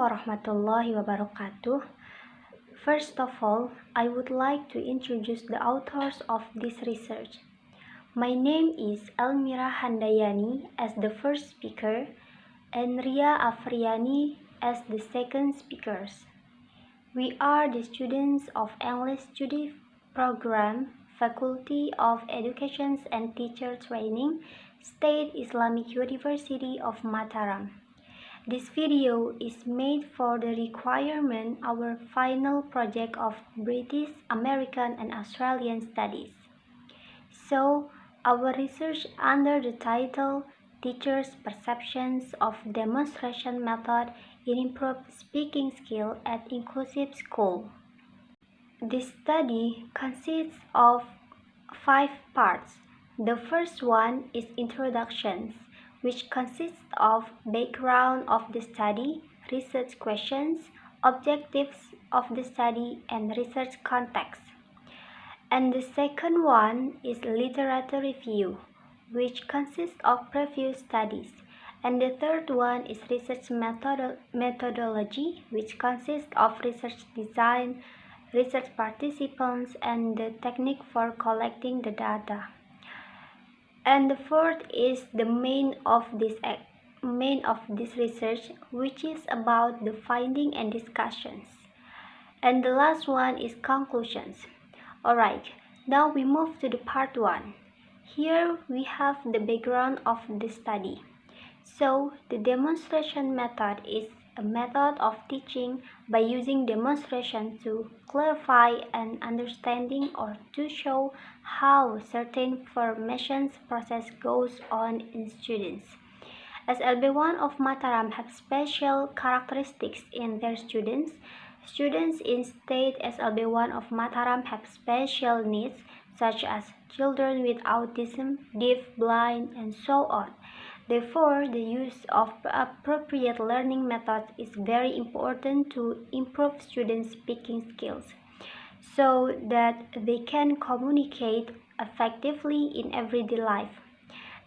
warahmatullahi wabarakatuh. First of all, I would like to introduce the authors of this research. My name is Elmira Handayani as the first speaker and Ria Afriani as the second speakers. We are the students of English Study Program, Faculty of Education and Teacher Training, State Islamic University of Mataram. This video is made for the requirement our final project of British, American, and Australian studies. So, our research under the title Teachers' Perceptions of Demonstration Method in Improved Speaking Skill at Inclusive School. This study consists of 5 parts. The first one is introductions, which consists of background of the study, research questions, objectives of the study, and research context. And the second one is literature review, which consists of previous studies. And the third one is research methodology, which consists of research design, research participants, and the technique for collecting the data. And the fourth is the main of this research, which is about the finding and discussions. And the last one is conclusions. Alright, now we move to the part 1. Here we have the background of the study. So, the demonstration method is a method of teaching by using demonstration to clarify an understanding or to show how certain formations process goes on in students. As LB1 of Mataram have special characteristics in their students, students in state SLB1 of Mataram have special needs such as children with autism, deaf, blind, and so on. Therefore, the use of appropriate learning methods is very important to improve students' speaking skills so that they can communicate effectively in everyday life.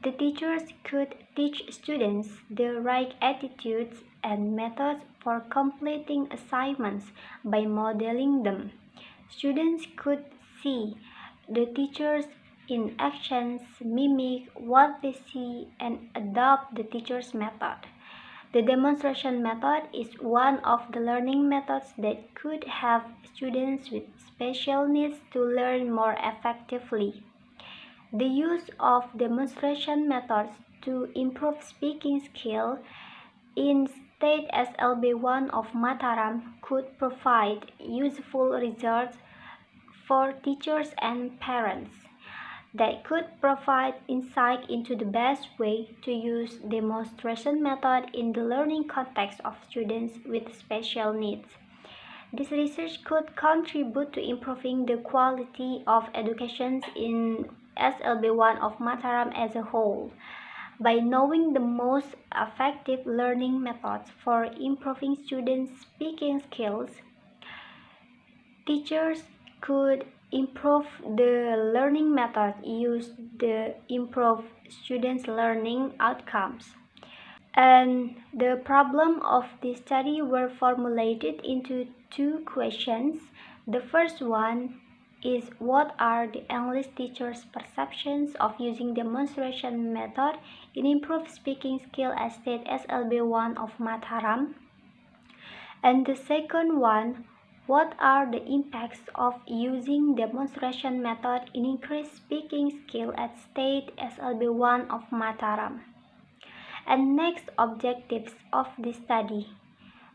The teachers could teach students the right attitudes and methods for completing assignments by modeling them. Students could see the teachers in actions, mimic what they see, and adopt the teacher's method. The demonstration method is one of the learning methods that could help students with special needs to learn more effectively. The use of demonstration methods to improve speaking skill in State SLB1 of Mataram could provide useful results for teachers and parents. That could provide insight into the best way to use demonstration method in the learning context of students with special needs. This research could contribute to improving the quality of education in SLB1 of Mataram as a whole. By knowing the most effective learning methods for improving students' speaking skills, teachers could improve the learning method used to improve students' learning outcomes. And the problem of this study were formulated into 2 questions. The first one is what are the English teachers' perceptions of using demonstration method in improved speaking skill at State SLB1 of Mataram? And the second one, what are the impacts of using demonstration method in increased speaking skill at State SLB1 of Mataram? And next, objectives of this study.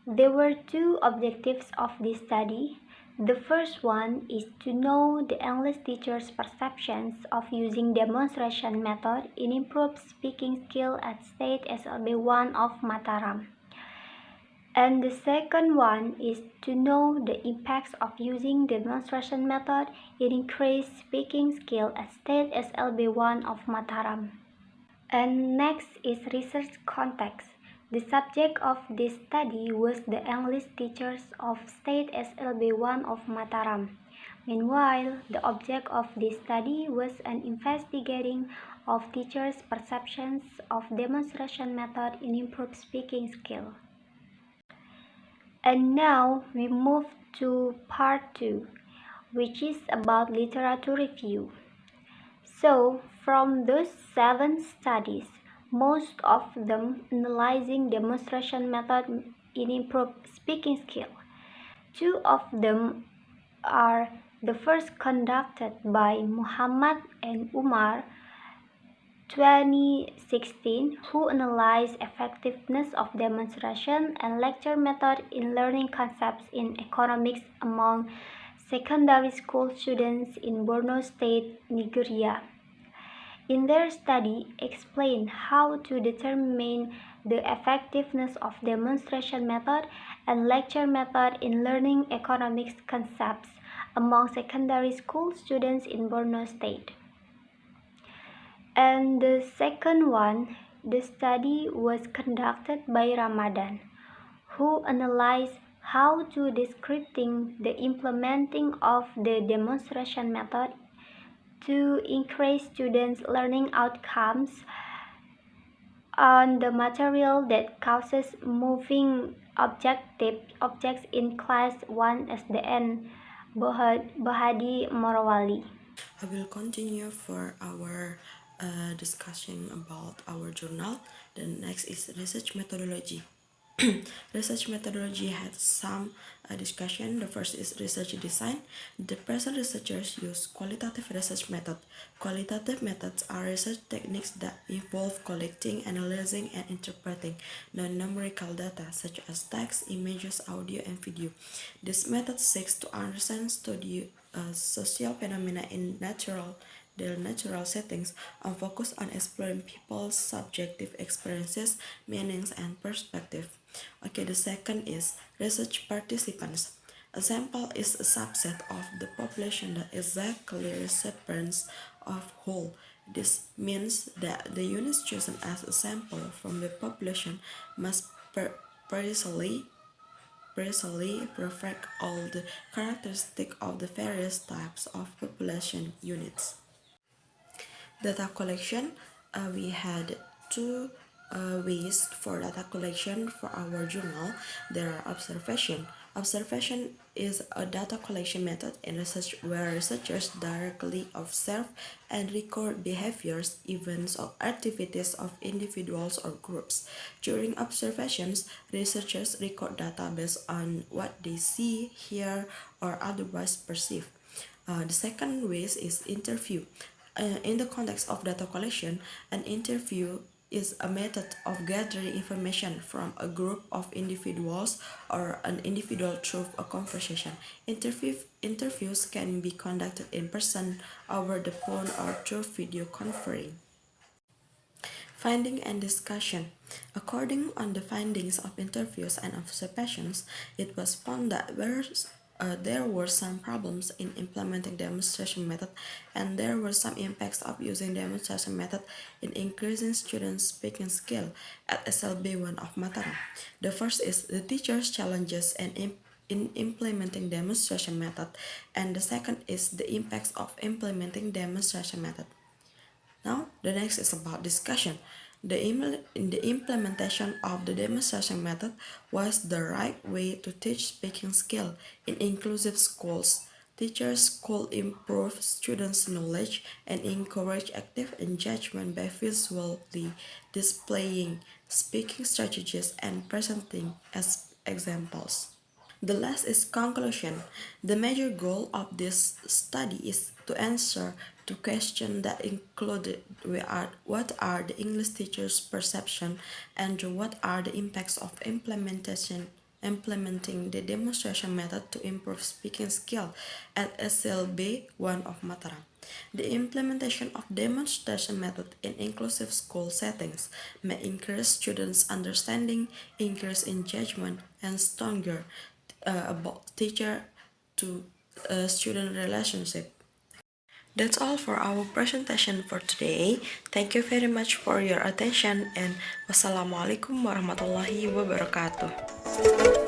There were 2 objectives of this study. The first one is to know the English teachers' perceptions of using demonstration method in improved speaking skill at State SLB1 of Mataram. And the second one is to know the impacts of using demonstration method in increased speaking skill at State SLB1 of Mataram. And next is research context. The subject of this study was the English teachers of State SLB1 of Mataram. Meanwhile, the object of this study was an investigating of teachers' perceptions of demonstration method in improved speaking skill. And now we move to part 2, which is about literature review. So, from those 7 studies, most of them analyzing demonstration method in improved speaking skill. 2 of them are the first conducted by Muhammad and Umar 2016, who analyzed effectiveness of demonstration and lecture method in learning concepts in economics among secondary school students in Borno State, Nigeria. In their study, explain how to determine the effectiveness of demonstration method and lecture method in learning economics concepts among secondary school students in Borno State. And the second one, the study was conducted by Ramadan, who analyzed how to describing the implementing of the demonstration method to increase students' learning outcomes on the material that causes moving objects in class 1 SDN Bahadi Morowali. I will continue for our discussion about our journal. The next is research methodology. Research methodology had some discussion. The first is research design. The present researchers use qualitative research method. Qualitative methods are research techniques that involve collecting, analyzing, and interpreting non-numerical data such as text, images, audio, and video. This method seeks to understand, study social phenomena in their natural settings, and focus on exploring people's subjective experiences, meanings, and perspective. Okay, the second is research participants. A sample is a subset of the population that exactly represents of whole. This means that the units chosen as a sample from the population must precisely reflect all the characteristics of the various types of population units. Data collection, we had two ways for data collection for our journal. There are observation. Observation is a data collection method in research where researchers directly observe and record behaviors, events, or activities of individuals or groups. During observations, researchers record data based on what they see, hear, or otherwise perceive. The second way is interview. In the context of data collection, an interview is a method of gathering information from a group of individuals or an individual through a conversation. Interviews can be conducted in person, over the phone, or through video conferencing. Finding and discussion. According on the findings of interviews and observations, it was found that there were some problems in implementing demonstration method, and there were some impacts of using demonstration method in increasing students' speaking skill at SLB1 of Mataram. The first is the teachers' challenges in implementing demonstration method, and the second is the impacts of implementing demonstration method. Now, the next is about discussion. The implementation of the demonstration method was the right way to teach speaking skill in inclusive schools. Teachers could improve students' knowledge and encourage active engagement by visually displaying speaking strategies and presenting as examples. The last is conclusion. The major goal of this study is to answer two questions that included what are the English teachers' perception and what are the impacts of implementing the demonstration method to improve speaking skill at SLB 1 of Mataram. The implementation of demonstration method in inclusive school settings may increase students' understanding, increase engagement, and stronger about teacher to student relationship. That's all for our presentation for today. Thank you very much for your attention, and wassalamualaikum warahmatullahi wabarakatuh.